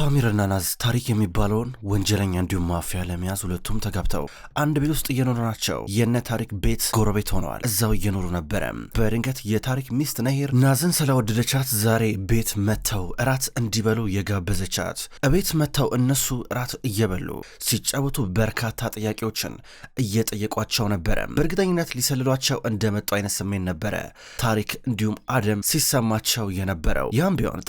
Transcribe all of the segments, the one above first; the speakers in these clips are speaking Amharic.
ፓሚርና ናዝ ታሪክ የሚባለውን ወንጀለኛ እንዲሁም ማፊያ ለመያዝ ሁለቱም ተጋብተው አንድ ቤት ውስጥ እየኖሩ ናቸው። የነ ታሪክ ቤት ጎረቤት ሆነዋል። እዛው እየኖሩ ነበረ። በድንገት የታሪክ ሚስት ነሂር ናዝን ስለወደደቻት ዛሬ ቤት መተው እራት እንዲበሉ የጋበዘቻት። እቤት መተው እነሱ እራት እየበሉ ሲጫወቱ በርካታ ጥያቄዎችን እየጠየቋቸው ነበረ። በእርግጠኝነት ሊሰልሏቸው እንደመጡ አይነት ስሜት ነበረ ታሪክ እንዲሁም አደም ሲሰማቸው የነበረው። ያም ቢሆን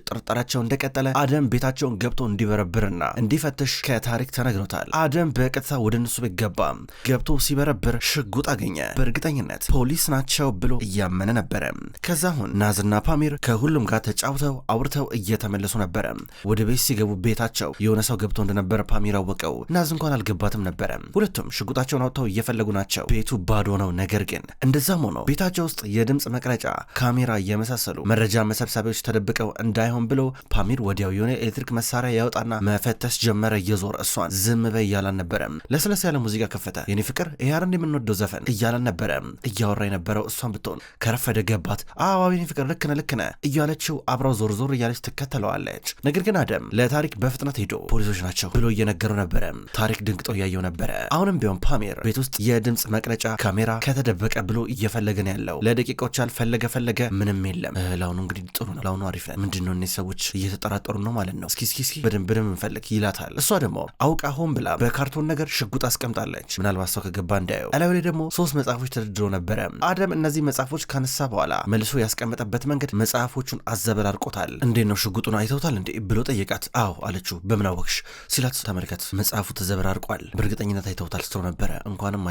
ጥርጣሬያቸው እንደቀጠለ አደም ቤታቸውን ገብቶ እንዲበረብርና እንዲፈትሽ ከታሪክ ተነግሮታል። አደም በቀጥታ ወደ እነሱ ቤት ገባ። ገብቶ ሲበረብር ሽጉጥ አገኘ። በእርግጠኝነት ፖሊስ ናቸው ብሎ እያመነ ነበረ። ከዛ አሁን ናዝና ፓሚር ከሁሉም ጋር ተጫውተው አውርተው እየተመለሱ ነበረ። ወደ ቤት ሲገቡ ቤታቸው የሆነ ሰው ገብቶ እንደነበረ ፓሚር አወቀው። ናዝ እንኳን አልገባትም ነበረ። ሁለቱም ሽጉጣቸውን አውጥተው እየፈለጉ ናቸው። ቤቱ ባዶ ነው። ነገር ግን እንደዛም ሆኖ ቤታቸው ውስጥ የድምፅ መቅረጫ፣ ካሜራ የመሳሰሉ መረጃ መሰብሰቢያዎች ተደብቀው እንዳይሆን ብሎ ፓሚር ወዲያው የሆነ ኤሌክትሪክ መሳሪያ ያወጣና መፈተሽ ጀመረ። እየዞር እሷን ዝም በይ እያላን ነበረ። ለስለስ ያለ ሙዚቃ ከፈተ። የኔ ፍቅር ይሄ አይደል የምንወደው ዘፈን እያላን ነበረ። እያወራ የነበረው እሷን ብትሆን ከረፈደ ገባት። አዎ የኔ ፍቅር ልክ ነህ እያለችው አብራው ዞር እያለች ትከተለዋለች። ነገር ግን አደም ለታሪክ በፍጥነት ሄዶ ፖሊሶች ናቸው ብሎ እየነገረው ነበረ። ታሪክ ድንግጦ እያየው ነበረ። አሁንም ቢሆን ፓሚር ቤት ውስጥ የድምፅ መቅረጫ ካሜራ ከተደበቀ ብሎ እየፈለገ ነው ያለው። ለደቂቃዎች ፈለገ ምንም የለም። ለአሁኑ እንግዲህ ጥሩ ነው። ለአሁኑ አሪፍ ነው። ምንድነው እነዚህ ሰዎች እየተጠራጠሩ ነው ማለት ነው። እስኪ በደንብ እንፈልግ ይላታል። እሷ ደግሞ አውቃ ሆን ብላ በካርቶን ነገር ሽጉጥ አስቀምጣለች። ምናልባት ሰው ከገባ እንዳየው። እላዩ ላይ ደግሞ 3 መጽሐፎች ተደርድረው ነበረ። አደም እነዚህ መጽሐፎች ካነሳ በኋላ መልሶ ያስቀመጠበት መንገድ መጽሐፎቹን አዘበራርቆታል። እንዴት ነው ሽጉጡን አይተውታል እንዴ ብሎ ጠየቃት። አዎ አለችው። በምን አወቅሽ ሲላት ተመልከት መጽሐፉ ተዘበራርቋል። በእርግጠኝነት አይተውታል ስትለው ነበረ። እንኳንም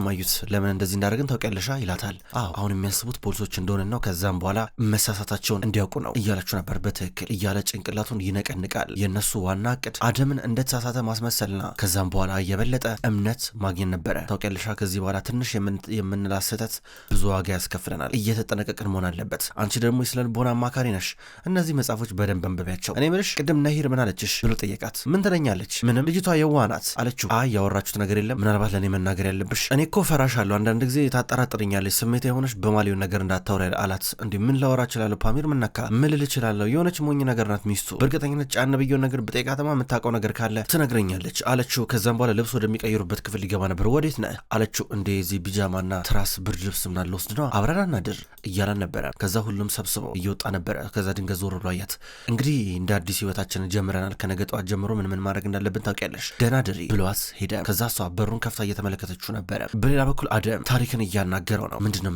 አዩት ለምን እንደዚህ እንዳደረግን ታውቂያለሻ ይላታል። አዎ አሁን የሚያስቡት ፖሊሶች እንደሆነ ነው። ከዛም በኋላ መሳሳታቸውን እንዲያውቁ ነው እያለችው ነበር። በትክክል እያለ ጭንቅላቱን ይነቀንቃል። የነሱ ዋና እቅድ አደምን እንደተሳሳተ ማስመሰልና ከዛም በኋላ የበለጠ እምነት ማግኘት ነበረ። ታውቂያለሻ ከዚህ በኋላ ትንሽ የምንላት ስህተት ብዙ ዋጋ ያስከፍለናል። እየተጠነቀቅን መሆን አለበት። አንቺ ደግሞ የስነ ልቦና አማካሪ ነሽ። እነዚህ መጽሐፎች በደንብ አንብቢያቸው። እኔ ምልሽ ቅድም ነሂር ምን አለችሽ ብሎ ጠየቃት። ምን ትለኛለች? ምንም ልጅቷ የዋህ ናት አለችው። አይ ያወራችሁት ነገር የለም ምናልባት ለእኔ መናገር ያለብሽ። እኔ እኮ ፈራሻለሁ አንዳንድ ጊዜ ታጠራጥርኛለች። ስሜት የሆነች በማሊውን ነገር እንዳታወራ አላት። እንዲህ ምን ላወራ እችላለሁ ፓሚር ምናካ ምን ልል እችላለሁ? የሆነች ሞኝ ነገር ናት ሚስቱ። በእርግጠኝነት ጫን ብየውን ነገር በጠይቃተማ የምታውቀው ነገር ካለ ትነግረኛለች አለችው። ከዛም በኋላ ልብስ ወደሚቀይሩበት ክፍል ሊገባ ነበር። ወዴት ነህ አለችው። እንደዚህ ቢጃማና ትራስ ብርድ ልብስ ምናምን ልወስድ ነው አብረን አናድር እያላን ነበረ። ከዛ ሁሉም ሰብስበው እየወጣ ነበረ። ከዛ ድንገት ዞር ብሎ አያት። እንግዲህ እንደ አዲስ ህይወታችንን ጀምረናል። ከነገ ጠዋት ጀምሮ ምን ማድረግ እንዳለብን ታውቂያለሽ። ደህና ድሪ ብሏት ሄደ። ከዛ እሷ በሩን ከፍታ እየተመለከተችው ነበረ። በሌላ በኩል አደም ታሪክን እያናገረው ነው። ምንድነው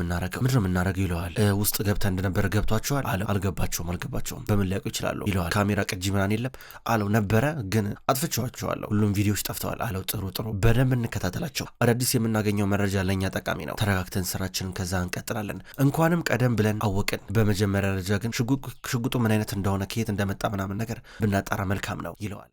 የምናረገው ይለዋል። ውስጥ ገብተህ እንደነበረ ገብቷቸዋል አለው። አልገባቸውም በምን ሊያውቁ ይችላሉ ይለዋል። ካሜራ ቅጂ ምናምን የለም አለው። ነበረ ግን አጥፍቼዋቸዋለሁ። ሁሉም ቪዲዮዎች ጠፍተዋል አለው። ጥሩ በደንብ እንከታተላቸው። አዳዲስ የምናገኘው መረጃ ለእኛ ጠቃሚ ነው። ተረጋግተን ስራችንን ከዛ እንቀጥላለን። እንኳንም ቀደም ብለን አወቅን። በመጀመሪያ ደረጃ ግን ሽጉጡ ምን አይነት እንደሆነ ከየት እንደመጣ ምናምን ነገር ብናጣራ መልካም ነው ይለዋል።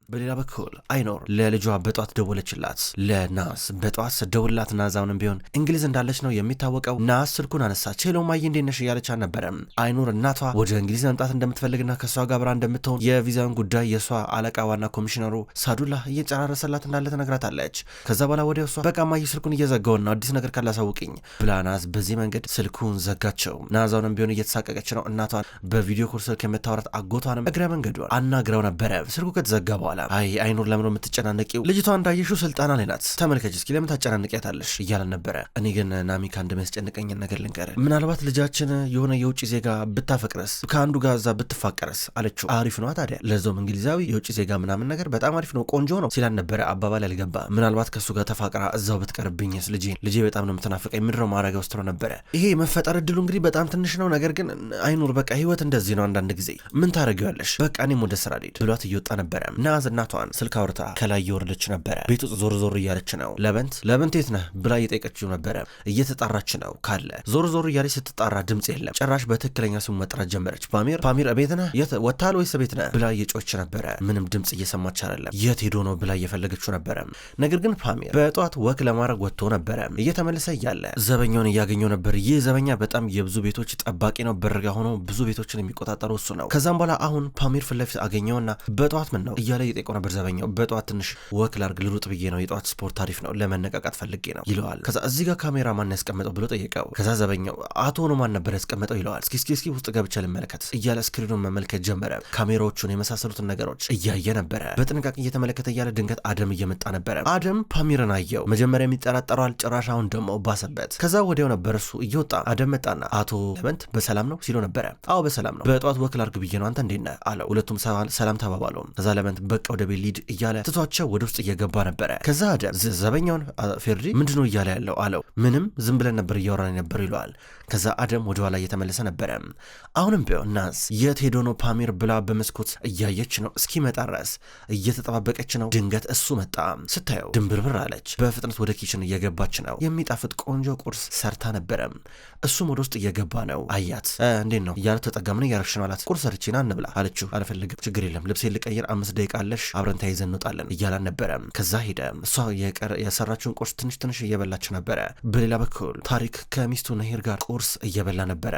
በሌላ በኩል አይኖር ለልጇ በጧት ደወለችላት። ለናስ በጧት ስደውልላት ናዝ አሁንም ቢሆን እንግሊዝ እንዳለች ነው የሚታወቀው። ናስ ስልኩን አነሳች። ሄሎ ማዬ እንዴት ነሽ እያለች አልነበረም። አይኖር እናቷ ወደ እንግሊዝ መምጣት እንደምትፈልግና ከሷ ጋር አብራ እንደምትሆን የቪዛውን ጉዳይ የሷ አለቃ ዋና ኮሚሽነሩ ሳዱላ እየጨራረሰላት እንዳለ ትነግራታለች። ከዛ በኋላ ወደ እሷ በቃ ማዬ ስልኩን እየዘጋውን ነው አዲስ ነገር ካላሳውቅኝ ብላ ናዝ በዚህ መንገድ ስልኩን ዘጋቸው። ናዝ አሁንም ቢሆን እየተሳቀቀች ነው። እናቷን በቪዲዮ ኮል ስልክ የምታወራት አጎቷንም እግረ መንገዷን አናግረው ነበረ። ስልኩ ከተዘጋ በኋላ አይ አይኖር ለምን የምትጨናነቂው? ልጅቷ እንዳየሽው ስልጣና ላይ ናት። ተመልከች እስኪ ለምን ታጨናነቂያታለሽ እያለን ነበረ። እኔ ግን ናሚካ እንደሚያስጨንቀኝን ነገር ልንገር። ምናልባት ልጃችን የሆነ የውጭ ዜጋ ብታፈቅረስ ከአንዱ ጋር እዛ ብትፋቀረስ አለችው። አሪፍ ነው ታዲያ ለዛውም እንግሊዛዊ የውጭ ዜጋ ምናምን ነገር በጣም አሪፍ ነው ቆንጆ ነው ሲላን ነበረ። አባባል ያልገባ ምናልባት ከሱ ጋር ተፋቅራ እዛው ብትቀርብኝስ ልጄ በጣም ነው የምትናፍቀኝ ምድረው ማረጋ ውስጥ ነበረ። ይሄ መፈጠር እድሉ እንግዲህ በጣም ትንሽ ነው። ነገር ግን አይኖር በቃ ህይወት እንደዚህ ነው። አንዳንድ ጊዜ ምን ታረጊዋለሽ? በቃ እኔም ወደ ስራ ልሄድ ብሏት እየወጣ ነበረ። ናዝ እናቷን ስልክ አውርታ ከላይ እየወረደች ነበረ። ቤት ውስጥ ዞር እያለች ነው። ለበንት የት ነህ ብላ እየጠየቀችው ነበረ። እየተጣራች ነው ካለ ዞር እያለች ስትጣራ ድምጽ የለም። ጭራሽ በትክክለኛ ስሙ መጥራት ጀመረች። ፓሚር ቤት ነህ ወታል ወይስ ቤት ነህ ብላ እየጮች ነበረ። ምንም ድምጽ እየሰማች አይደለም። የት ሄዶ ነው ብላ እየፈለገችው ነበረ። ነገር ግን ፓሚር በጧት ወክ ለማድረግ ወጥቶ ነበረ። እየተመለሰ እያለ ዘበኛውን እያገኘው ነበር። ይህ ዘበኛ በጣም የብዙ ቤቶች ጠባቂ ነው። በርጋ ሆኖ ብዙ ቤቶችን የሚቆጣጠረው እሱ ነው። ከዛም በኋላ አሁን ፓሚር ፊት ለፊት አገኘውና በጧት ምን ነው እያለ እየጠየቀው ነበር ዘበኛው። በጠዋት ትንሽ ወክ ላርግ ልሩጥ ብዬ ነው፣ የጠዋት ስፖርት አሪፍ ነው፣ ለመነቃቃት ፈልጌ ነው ይለዋል። ከዛ እዚህ ጋር ካሜራ ማን ያስቀመጠው ብሎ ጠየቀው። ከዛ ዘበኛው አቶ ኖማን ነበር ያስቀመጠው ይለዋል። እስኪ ውስጥ ገብቼ ልመለከት እያለ ስክሪኑን መመልከት ጀመረ። ካሜራዎቹን የመሳሰሉትን ነገሮች እያየ ነበረ። በጥንቃቄ እየተመለከተ እያለ ድንገት አደም እየመጣ ነበረ። አደም ፓሚርን አየው። መጀመሪያ የሚጠራጠረዋል፣ ጭራሽ አሁን ደግሞ ባሰበት። ከዛ ወዲያው ነበር እሱ እየወጣ አደም መጣና አቶ ለመንት በሰላም ነው ሲሎ ነበረ። አዎ በሰላም ነው፣ በጠዋት ወክ ላርግ ብዬ ነው፣ አንተ እንዴት ነህ አለው። ሁለቱም ሰላም ተባባሉ። ከዛ ለመንት በቃ ወደ ቤት ሊድ እያለ ትቷቸው ወደ ውስጥ እየገባ ነበረ። ከዛ አደም ዘበኛውን ፌርዲ ምንድነው እያለ ያለው አለው። ምንም ዝም ብለን ነበር እያወራን ነበር ይለዋል። ከዛ አደም ወደ ኋላ እየተመለሰ ነበረ። አሁንም ቢሆን ናዝ የት ሄዶ ነው ፓሚር ብላ በመስኮት እያየች ነው። እስኪመጣ ድረስ እየተጠባበቀች ነው። ድንገት እሱ መጣ። ስታየው ድንብርብር አለች። በፍጥነት ወደ ኪችን እየገባች ነው። የሚጣፍጥ ቆንጆ ቁርስ ሰርታ ነበረ። እሱም ወደ ውስጥ እየገባ ነው። አያት። እንዴት ነው እያለ ተጠጋ። ምን እያረግሽ ነው አላት። ቁርስ ሰርቼ ና እንብላ አለችው። አልፈልግም፣ ችግር የለም፣ ልብሴን ልቀይር፣ 5 ደቂቃ አለሽ፣ አብረን ተያይዘን እንወጣለን እያላን ነበረ። ከዛ ሄደ። እሷ የሰራችውን ቁርስ ትንሽ እየበላች ነበረ። በሌላ በኩል ታሪክ ከሚስቱ ነሂር ጋር ቁርስ እየበላ ነበረ።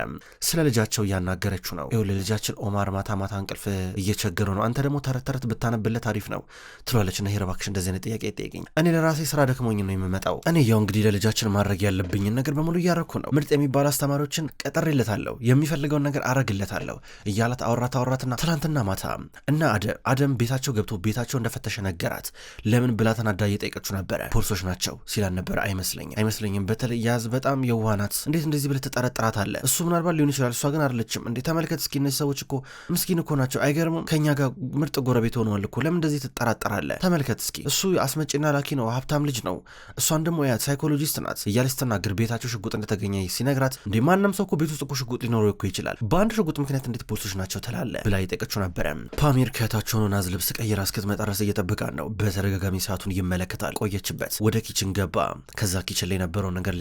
ስለ ልጃቸው እያናገረችው ነው። ይኸውልህ ልጃችን ኦማር ማታ እንቅልፍ እየቸገረው ነው፣ አንተ ደግሞ ተረት ብታነብለት አሪፍ ነው ትሏለች። ነሂር እባክሽ እንደዚህ አይነት ጥያቄ ጠይቅኝ፣ እኔ ለራሴ ስራ ደክሞኝ ነው የምመጣው። እኔ ያው እንግዲህ ለልጃችን ማድረግ ያለብኝን ነገር በሙሉ እያረኩ ነው። ምርጥ የሚባሉ አስተማሪዎችን ቀጥሬለታለሁ፣ የሚፈልገውን ነገር አረግለታለሁ እያላት አወራትና ትናንትና ማታ እና አደም ቤታቸው ገብቶ ቤታቸው እንደፈተሸ ነገራት። ለምን ብላ ተናዳ እየጠየቀችው ነበረ። ፖሊሶች ናቸው ሲላን ነበረ። አይመስለኝም፣ በተለይ ያዝ በጣም የዋናት፣ እንዴት እንደዚህ ብለህ ትጠረጥራታለህ? እሱ ምናልባት ሊሆን ይችላል፣ እሷ ግን አይደለችም። እንዴ ተመልከት እስኪ እነዚህ ሰዎች እኮ ምስኪን እኮ ናቸው፣ አይገርምም? ከኛ ጋር ምርጥ ጎረቤት ሆነዋል እኮ፣ ለምን እንደዚህ ትጠራጠራለህ? ተመልከት እስኪ እሱ አስመጪና ላኪ ነው፣ ሀብታም ልጅ ነው፣ እሷን ደግሞ ያት ሳይኮሎጂስት ናት እያለች ስትናገር ቤታቸው ሽጉጥ እንደተገኘ ሲነግራት፣ እንዴ ማንም ሰው እኮ ቤት ውስጥ እኮ ሽጉጥ ሊኖረው እኮ ይችላል፣ በአንድ ሽጉጥ ምክንያት እንዴት ፖሊሶች ናቸው ትላለህ ብላ የጠየቀችው ነበረ። ፓሚር ከታች ሆኖ ናዝ ልብስ ቀይራ እስክትመጣ ድረስ እየጠበቃት ነው። በተደጋጋሚ ሰዓቱን ይመለከታል። ቆየችበት። ወደ ኪችን ገባ። ከዛ ኪችን ላይ የነበረው ነገር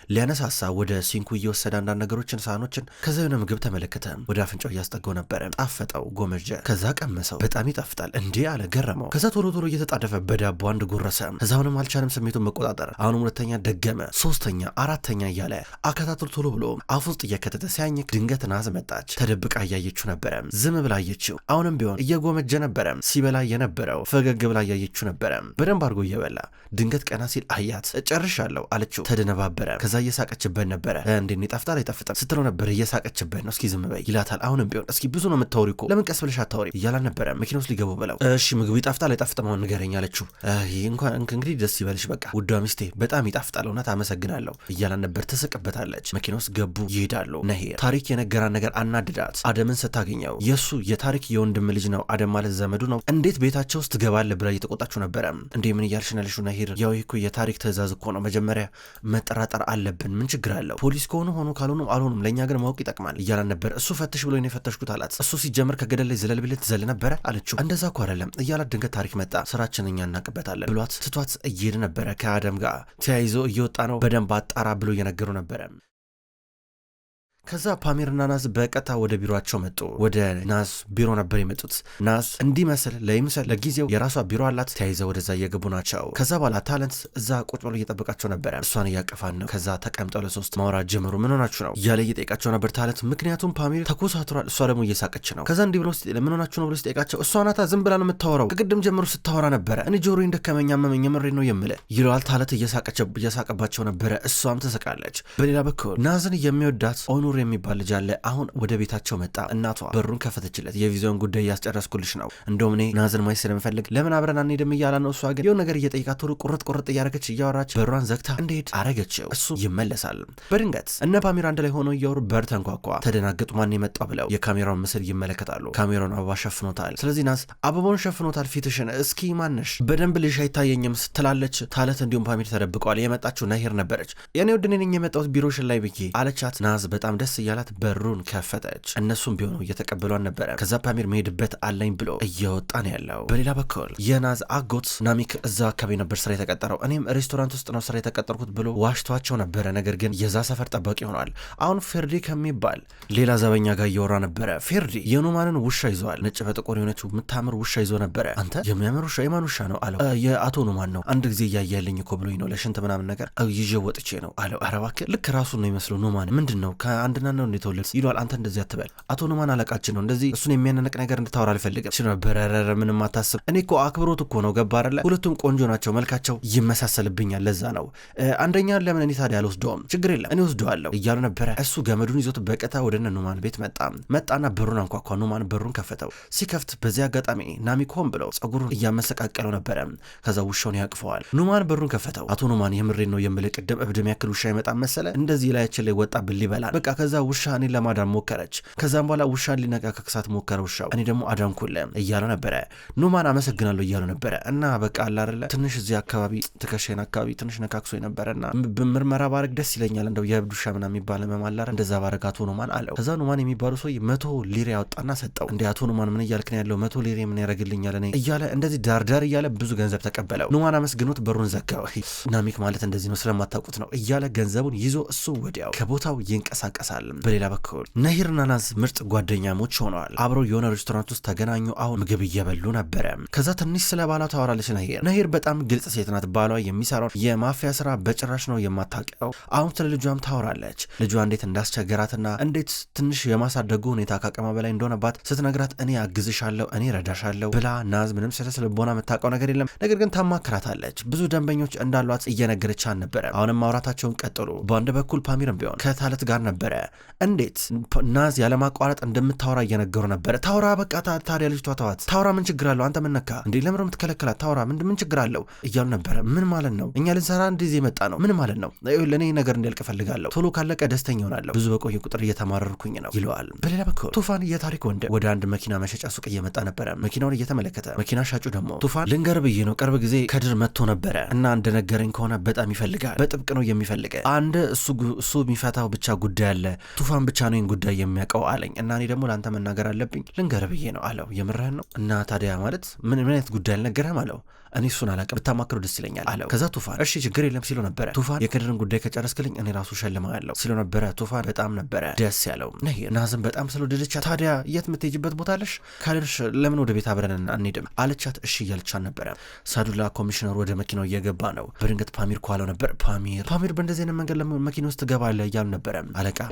ሊያነሳሳ ወደ ሲንኩ እየወሰደ አንዳንድ ነገሮችን ሳህኖችን፣ ከዛ የሆነ ምግብ ተመለከተ። ወደ አፍንጫው እያስጠጋው ነበረ። ጣፈጠው፣ ጎመጀ። ከዛ ቀመሰው። በጣም ይጣፍጣል እንዴ አለ፣ ገረመው። ከዛ ቶሎ እየተጣደፈ በዳቦ አንድ ጎረሰ። ከዛ አሁንም አልቻለም ስሜቱን መቆጣጠር። አሁንም ሁለተኛ ደገመ፣ 3ኛ፣ 4ኛ እያለ አከታትሎ ቶሎ ብሎ አፍ ውስጥ እየከተተ ሲያኝክ ድንገት ናዝ መጣች። ተደብቃ እያየችው ነበረ። ዝም ብላ አየችው። አሁንም ቢሆን እየጎመጀ ነበረ። ሲበላ የነበረው ፈገግ ብላ እያየችው ነበረ፣ በደንብ አድርጎ እየበላ። ድንገት ቀና ሲል አያት። ጨርሻለሁ አለችው። ተደነባበረ። ከዛ እየሳቀችበት ነበረ። እንዴት ይጣፍጣል አይጣፍጥም ስትለው ነበር። እየሳቀችበት ነው። እስኪ ዝም በይ ይላታል። አሁንም ቢሆን እስኪ ብዙ ነው የምታወሪ እኮ ለምን ቀስ ብለሽ አታወሪ እያላ ነበረ። መኪና ውስጥ ሊገቡ ብለው እሺ ምግቡ ይጣፍጣል አይጣፍጥም አሁን ንገረኝ አለችው። እንኳን እንግዲህ ደስ ይበልሽ፣ በቃ ውዷ ሚስቴ በጣም ይጣፍጣል፣ እውነት አመሰግናለሁ እያላ ነበር። ትስቅበታለች። መኪና ውስጥ ገቡ፣ ይሄዳሉ። ነሂር ታሪክ የነገራን ነገር አናድዳት። አደምን ስታገኘው የእሱ የታሪክ የወንድም ልጅ ነው፣ አደም ማለት ዘመዱ ነው፣ እንዴት ቤታቸው ውስጥ ትገባለህ ብላ እየተቆጣችሁ ነበረ። እንዴ ምን እያልሽ ነው ያልሽው ነሂር? ያው እኮ የታሪክ ትእዛዝ እኮ ነው፣ መጀመሪያ መጠራጠር አለብን፣ ምን ችግር አለው? ፖሊስ ከሆኑ ሆኑ ካልሆኑም አልሆኑም፣ ለእኛ ግን ማወቅ ይጠቅማል እያላን ነበር። እሱ ፈትሽ ብሎ ነው የፈተሽኩት አላት። እሱ ሲጀምር ከገደል ላይ ዘለል ብለት ዘል ነበረ አለችው። እንደዛ እኮ አይደለም እያላት ድንገት ታሪክ መጣ። ስራችን እኛ እናቅበታለን ብሏት ትቷት እየሄደ ነበረ። ከአደም ጋር ተያይዞ እየወጣ ነው። በደንብ አጣራ ብሎ እየነገሩ ነበረ። ከዛ ፓሚርና ናዝ በቀጥታ ወደ ቢሮቸው መጡ። ወደ ናዝ ቢሮ ነበር የመጡት። ናዝ እንዲመስል ለጊዜው የራሷ ቢሮ አላት። ተያይዘው ወደዛ እየገቡ ናቸው። ከዛ በኋላ ታለንት እዛ ቁጭ ብሎ እየጠበቃቸው ነበረ። እሷን እያቀፋን ነው። ከዛ ተቀምጠው ለሶስት ማውራት ጀምሩ። ምን ሆናችሁ ነው እያለ እየጠየቃቸው ነበር ታለንት። ምክንያቱም ፓሚር ተኮሳትሯል፣ እሷ ደግሞ እየሳቀች ነው። ከዛ እንዲህ ብሎ ምን ሆናችሁ ነው ብሎ ሲጠይቃቸው እሷ ናታ ዝም ብላ ነው የምታወራው፣ ከቅድም ጀምሮ ስታወራ ነበረ፣ እኔ ጆሮዬ እንደከመኛ መመኝ የምሬ ነው የምልህ ይለዋል። ታለንት እየሳቀባቸው ነበረ። እሷም ትስቃለች። በሌላ በኩል ናዝን የሚወዳት ኦኑር የሚባል ልጅ አለ። አሁን ወደ ቤታቸው መጣ። እናቷ በሩን ከፈተችለት። የቪዛውን ጉዳይ እያስጨረስኩልሽ ነው፣ እንደውም እኔ ናዝን ማየት ስለምፈልግ ለምን አብረን አንሄድም እያላ ነው። እሷ ግን የሆነ ነገር እየጠየቃት ቶሎ ቁርጥ እያረገች እያወራች በሯን ዘግታ እንዴት አረገችው። እሱ ይመለሳል። በድንገት እነ ፓሚር አንድ ላይ ሆነው እያወሩ በር ተንኳኳ። ተደናገጡ። ማን የመጣው ብለው የካሜራውን ምስል ይመለከታሉ። ካሜራውን አበባ ሸፍኖታል። ስለዚህ ናዝ አበባውን ሸፍኖታል ፊትሽን፣ እስኪ ማነሽ በደንብ ልሽ አይታየኝም ስትላለች ታለት እንዲሁም ፓሚር ተደብቀዋል። የመጣችው ነሂር ነበረች። የኔ ውድ ነኝ የመጣሁት ቢሮሽን ላይ ብዬ አለቻት። ናዝ በጣም ደስ እያላት በሩን ከፈተች። እነሱም ቢሆኑ እየተቀበሏን ነበረ። ከዛ ፓሚር መሄድበት አለኝ ብሎ እየወጣ ነው ያለው። በሌላ በኩል የናዝ አጎት ናሚክ እዛ አካባቢ ነበር ስራ የተቀጠረው። እኔም ሬስቶራንት ውስጥ ነው ስራ የተቀጠርኩት ብሎ ዋሽቷቸው ነበረ። ነገር ግን የዛ ሰፈር ጠባቂ ሆኗል። አሁን ፌርዲ ከሚባል ሌላ ዘበኛ ጋር እያወራ ነበረ። ፌርዲ የኖማንን ውሻ ይዘዋል። ነጭ በጥቁር የሆነችው የምታምር ውሻ ይዞ ነበረ። አንተ የሚያምር ውሻ የማን ውሻ ነው አለው። የአቶ ኖማን ነው፣ አንድ ጊዜ እያያለኝ እኮ ብሎኝ ነው ለሽንት ምናምን ነገር ይዤ ወጥቼ ነው አለው። ኧረ እባክህ ልክ ራሱን ነው ይመስለው ኖማን ምንድን ነው ከአንድ አንድና ነው እንደተወለድ ይሏል። አንተ እንደዚህ አትበል፣ አቶ ኑማን አለቃችን ነው፣ እንደዚህ እሱን የሚያነነቅ ነገር እንድታወራ አልፈልግም ሲሉ ነበር። ረረ ምንም አታስብ፣ እኔ እኮ አክብሮት እኮ ነው ገባ አይደለ? ሁለቱም ቆንጆ ናቸው፣ መልካቸው ይመሳሰልብኛል፣ ለዛ ነው አንደኛ ለምን እኔ ታዲያ አልወስደውም? ችግር የለም እኔ ወስደዋለሁ እያሉ ነበረ። እሱ ገመዱን ይዞት በቀጥታ ወደ ኑማን ቤት መጣና በሩን አንኳኳ። ኑማን በሩን ከፈተው። ሲከፍት በዚህ አጋጣሚ ናሚክ ሆን ብለው ጸጉሩን እያመሰቃቀለው ነበረ። ከዛ ውሻውን ያቅፈዋል። ኑማን በሩን ከፈተው። አቶ ኑማን የምሬን ነው የምልህ ቅድም እብድም ያክል ውሻ ይመጣ መሰለ እንደዚህ ላያችን ላይ ወጣ ብል ይበላል። በቃ ከዛ ውሻ እኔን ለማዳን ሞከረች። ከዛም በኋላ ውሻን ሊነቃቀሳት ሞከረ ውሻው፣ እኔ ደግሞ አዳንኩለ እያለ ነበረ። ኑማን አመሰግናለሁ እያሉ ነበረ። እና በቃ አለ አይደለ ትንሽ እዚህ አካባቢ ትከሻዬን አካባቢ ትንሽ ነካክሶ ነበረና በምርመራ ባረግ ደስ ይለኛል፣ እንደው የእብድ ውሻ ምናምን የሚባል መማላር እንደዛ ባረግ አቶ ኑማን አለው። ከዛ ኑማን የሚባሉ ሰው 100 ሊሬ ያወጣና ሰጠው። እንዴ አቶ ኑማን ምን እያልክ ነው ያለው? 100 ሊሬ ምን ያደርግልኛል እኔ እያለ እንደዚህ ዳርዳር እያለ ብዙ ገንዘብ ተቀበለው። ኑማን አመስግኖት በሩን ዘጋው። ናሚክ ማለት እንደዚህ ነው ስለማታውቁት ነው እያለ ገንዘቡን ይዞ እሱ ወዲያው ከቦታው ይንቀሳቀሳል። በሌላ በኩል ነሂርና ናዝ ምርጥ ጓደኛሞች ሆነዋል። አብረው የሆነ ሬስቶራንት ውስጥ ተገናኙ። አሁን ምግብ እየበሉ ነበረ። ከዛ ትንሽ ስለ ባሏ ታወራለች ነሂር በጣም ግልጽ ሴት ናት። ባሏ የሚሰራው የማፊያ ስራ በጭራሽ ነው የማታውቀው። አሁን ስለ ልጇም ታወራለች። ልጇ እንዴት እንዳስቸገራትና እንዴት ትንሽ የማሳደጉ ሁኔታ ካቀማ በላይ እንደሆነባት ስትነግራት እኔ አግዝሻለሁ እኔ ረዳሻለሁ ብላ ናዝ ምንም ስለ ልቦና የምታውቀው ነገር የለም። ነገር ግን ታማክራታለች። ብዙ ደንበኞች እንዳሏት እየነገረች ነበረ። አሁንም ማውራታቸውን ቀጥሉ። በአንድ በኩል ፓሚርም ቢሆን ከታለት ጋር ነበረ። እንዴት ናዝ ያለማቋረጥ እንደምታወራ እየነገሩ ነበረ። ታውራ በቃ ታዲያ ልጅቷ ተዋት፣ ታውራ ምን ችግር አለው? አንተ ምን ነካ እንዴ? ለምን የምትከለከላት? ታውራ ምን ችግር አለው እያሉ ነበረ። ምን ማለት ነው? እኛ ልንሰራ እንደዚህ የመጣ ነው ምን ማለት ነው? ለእኔ ነገር እንዲያልቅ ፈልጋለሁ። ቶሎ ካለቀ ደስተኛ ሆናለሁ። ብዙ በቆየ ቁጥር እየተማረርኩኝ ነው ይለዋል። በሌላ በኩል ቱፋን የታሪክ ወንድም ወደ አንድ መኪና መሸጫ ሱቅ እየመጣ ነበረ። መኪናውን እየተመለከተ መኪና ሻጩ ደግሞ ቱፋን ልንገር ብዬ ነው ቅርብ ጊዜ ከድር መጥቶ ነበረ እና እንደነገረኝ ከሆነ በጣም ይፈልጋል። በጥብቅ ነው የሚፈልገ። አንድ እሱ የሚፈታው ብቻ ጉዳይ አለ። ቱፋን ብቻ ነው ይህን ጉዳይ የሚያውቀው አለኝ እና እኔ ደግሞ ለአንተ መናገር አለብኝ። ልንገር ብዬ ነው አለው። የምርህን ነው? እና ታዲያ ማለት ምን አይነት ጉዳይ አልነገረህም አለው። እኔ እሱን አላውቅም ብታማክረው ደስ ይለኛል አለው። ከዛ ቱፋን እሺ ችግር የለም ሲለው ነበረ። ቱፋን የከድርን ጉዳይ ከጨረስክልኝ እኔ ራሱ ሸልማለሁ ሲለው ነበረ። ቱፋን በጣም ነበረ ደስ ያለው። ነሂር ናዝም በጣም ስለወደደቻት ታዲያ የት የምትሄጂበት ቦታ አለሽ? ካልሽ ለምን ወደ ቤት አብረን አንሄድም አለቻት። እሺ እያለቻት ነበረ። ሳዱላ ኮሚሽነሩ ወደ መኪናው እየገባ ነው። በድንገት ፓሚር ከኋላው ነበር። ፓሚር በእንደዚህ አይነት መንገድ መኪና ውስጥ ትገባለህ እያሉ ነበረ።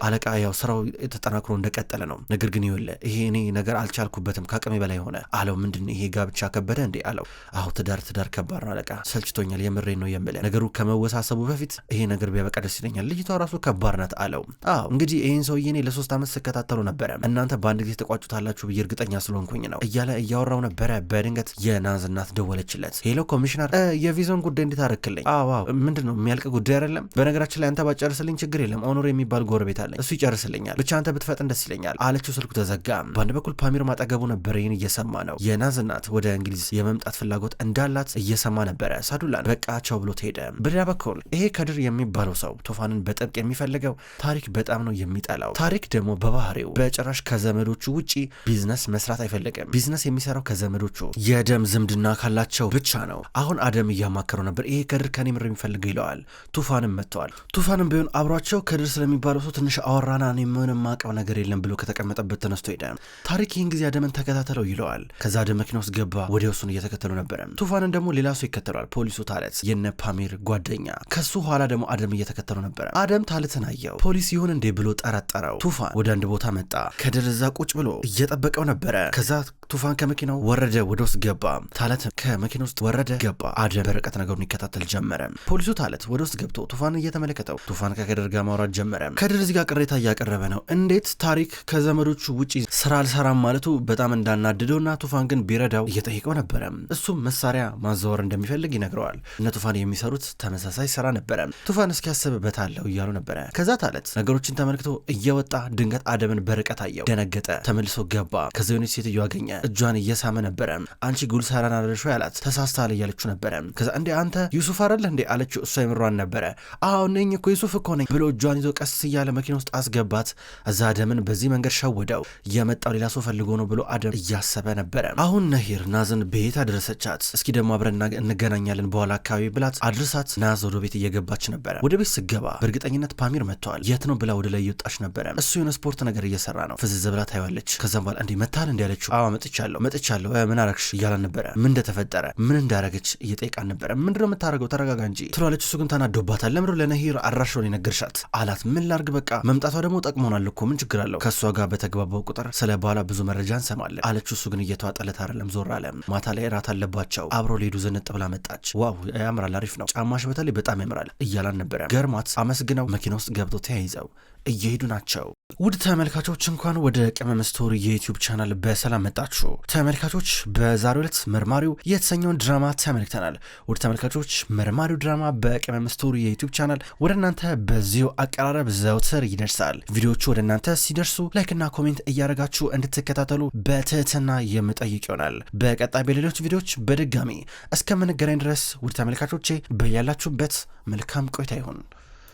አለቃ ያው ስራው ተጠናክሮ እንደቀጠለ ነው። ነገር ግን ይኸውልህ ይሄ እኔ ነገር አልቻልኩበትም ከአቅሜ በላይ ሆነ አለው። ምንድን ይሄ ጋብቻ ከበደ እንዴ አለው። አዎ ትዳር ከባድ ነው አለቃ፣ ሰልችቶኛል፣ የምሬን ነው የምልህ። ነገሩ ከመወሳሰቡ በፊት ይሄ ነገር ቢያበቃ ደስ ይለኛል። ልጅቷ ራሱ ከባድ ናት አለው። አዎ እንግዲህ ይህን ሰውዬ እኔ ለ3 ዓመት ስከታተሉ ነበረ። እናንተ በአንድ ጊዜ ተቋጩታላችሁ ብዬ እርግጠኛ ስለሆንኩኝ ነው እያለ እያወራው ነበረ። በድንገት የናዝ እናት ደወለችለት። ሄሎ ኮሚሽነር፣ የቪዛውን ጉዳይ እንዴት አደረክልኝ? አዎ ምንድን ነው የሚያልቅ ጉዳይ አይደለም። በነገራችን ላይ አንተ ባጨርስልኝ ችግር የለም። ኦኖር የሚባል ጎረቤት አለኝ፣ እሱ ይጨርስልኛል። ብቻ አንተ ብትፈጥን ደስ ይለኛል አለችው። ስልኩ ተዘጋ። በአንድ በኩል ፓሚር ማጠገቡ ነበር። ይህን እየሰማ ነው። የናዝ እናት ወደ እንግሊዝ የመምጣት ፍላጎት እንዳላት እየሰማ ነበረ። ሳዱላን በቃቸው ብሎ ሄደ። በሌላ በኩል ይሄ ከድር የሚባለው ሰው ቱፋንን በጥብቅ የሚፈልገው ታሪክ በጣም ነው የሚጠላው። ታሪክ ደግሞ በባህሪው በጭራሽ ከዘመዶቹ ውጪ ቢዝነስ መስራት አይፈልግም። ቢዝነስ የሚሰራው ከዘመዶቹ የደም ዝምድና ካላቸው ብቻ ነው። አሁን አደም እያማከረው ነበር። ይሄ ከድር ከኔ ምር የሚፈልገው ይለዋል። ቱፋንም መጥተዋል። ቱፋንም ቢሆን አብሯቸው ከድር ስለሚባለው ሰው ትንሽ አወራና እኔ ምንም ማቀው ነገር የለም ብሎ ከተቀመጠበት ተነስቶ ሄደ። ታሪክ ይህን ጊዜ አደምን ተከታተለው ይለዋል። ከዛ አደም መኪና ውስጥ ገባ። ወዲያው እሱን እየተከተሉ ነበረ። ቱፋንን ደግሞ ሌላ ሰው ይከተሏል። ፖሊሱ ታለት የነ ፓሚር ጓደኛ። ከሱ ኋላ ደግሞ አደም እየተከተሉ ነበረ። አደም ታለትን አየው። ፖሊስ ይሁን እንዴ ብሎ ጠረጠረው። ቱፋን ወደ አንድ ቦታ መጣ። ከድር እዛ ቁጭ ብሎ እየጠበቀው ነበረ። ከዛ ቱፋን ከመኪናው ወረደ፣ ወደ ውስጥ ገባ። ታለት ከመኪና ውስጥ ወረደ፣ ገባ። አደም በርቀት ነገሩን ይከታተል ጀመረ። ፖሊሱ ታለት ወደ ውስጥ ገብቶ ቱፋን እየተመለከተው፣ ቱፋን ከከድር ጋር ማውራት ጀመረ። ከድር እዚህ ጋር ቅሬታ እያቀረበ ነው። እንዴት ታሪክ ከዘመዶቹ ውጪ ስራ አልሰራም ማለቱ በጣም እንዳናድደውና ቱፋን ግን ቢረዳው እየጠየቀው ነበረ። እሱም መሳሪያ ማዘወር እንደሚፈልግ ይነግረዋል። እነ ቱፋን የሚሰሩት ተመሳሳይ ስራ ነበረ። ቱፋን እስኪያስብበታለሁ እያሉ ነበረ። ከዛ ታለት ነገሮችን ተመልክቶ እየወጣ ድንገት አደምን በርቀት አየው። ደነገጠ። ተመልሶ ገባ። ከዛ የሆነች ሴትዮ አገኘ። እጇን እየሳመ ነበረ። አንቺ ጉልሳራን አለሽ ያላት ተሳስታል እያለችው ነበረ። ከዛ እንዴ አንተ ዩሱፍ አይደለ እንዴ አለችው። እሷ የምሯን ነበረ። አዎ ነኝ እኮ ዩሱፍ እኮ ነኝ ብሎ እጇን ይዞ ቀስ እያለ መኪና ውስጥ አስገባት። እዛ አደምን በዚህ መንገድ ሸወደው። የመጣው ሌላ ሰው ፈልጎ ነው ብሎ አደም እያሰበ ነበረ። አሁን ነሂር ናዝን ቤት አደረሰቻት። እስኪ ደግሞ አብረን እንገናኛለን በኋላ አካባቢ ብላት አድርሳት ናዝ ወደ ቤት እየገባች ነበረ። ወደ ቤት ስገባ በእርግጠኝነት ፓሚር መጥተዋል። የት ነው ብላ ወደ ላይ እየወጣች ነበረ። እሱ የሆነ ስፖርት ነገር እየሰራ ነው። ፍዝዝ ብላ ታይዋለች። ከዛም በኋላ እንዲህ መታል እንዲ ያለችው። አዎ መጥቼ መጥቻለሁ ምን አረግሽ እያላን ነበረ። ምን እንደተፈጠረ ምን እንዳረገች እየጠየቃን ነበረ። ምንድነው የምታረገው ተረጋጋ እንጂ ትሏለች። እሱ ግን ተናዶባታል። ለምንድነው ለነሂር አድራሻውን የነገርሻት አላት። ምን ላርግ በቃ መምጣቷ ደግሞ ጠቅሞናል እኮ ምን ችግር አለው ከእሷ ጋር በተግባባው ቁጥር ስለ ባሏ ብዙ መረጃ እንሰማለን አለችው። እሱ ግን እየተዋጠለት አይደለም ዞር አለ። ማታ ላይ እራት አለባቸው አብሮ ሊሄዱ ዝንጥ ብላ መጣች። ዋው ያምራል አሪፍ ነው ጫማሽ በተለይ በጣም ያምራል እያላን ነበረ። ገርሟት አመስግነው መኪና ውስጥ ገብቶ ተያይዘው እየሄዱ ናቸው። ውድ ተመልካቾች እንኳን ወደ ቅመም ስቶሪ የዩቲዩብ ቻናል በሰላም መጣችሁ። ተመልካቾች በዛሬው ዕለት መርማሪው የተሰኘውን ድራማ ተመልክተናል። ውድ ተመልካቾች መርማሪው ድራማ በቅመም ስቶሪ የዩቲዩብ ቻናል ወደ እናንተ በዚሁ አቀራረብ ዘውትር ይደርሳል። ቪዲዮቹ ወደ እናንተ ሲደርሱ ላይክና ኮሜንት እያደረጋችሁ እንድትከታተሉ በትህትና የምጠይቅ ይሆናል። በቀጣይ በሌሎች ቪዲዮዎች በድጋሚ እስከምንገናኝ ድረስ ውድ ተመልካቾቼ በያላችሁበት መልካም ቆይታ ይሁን።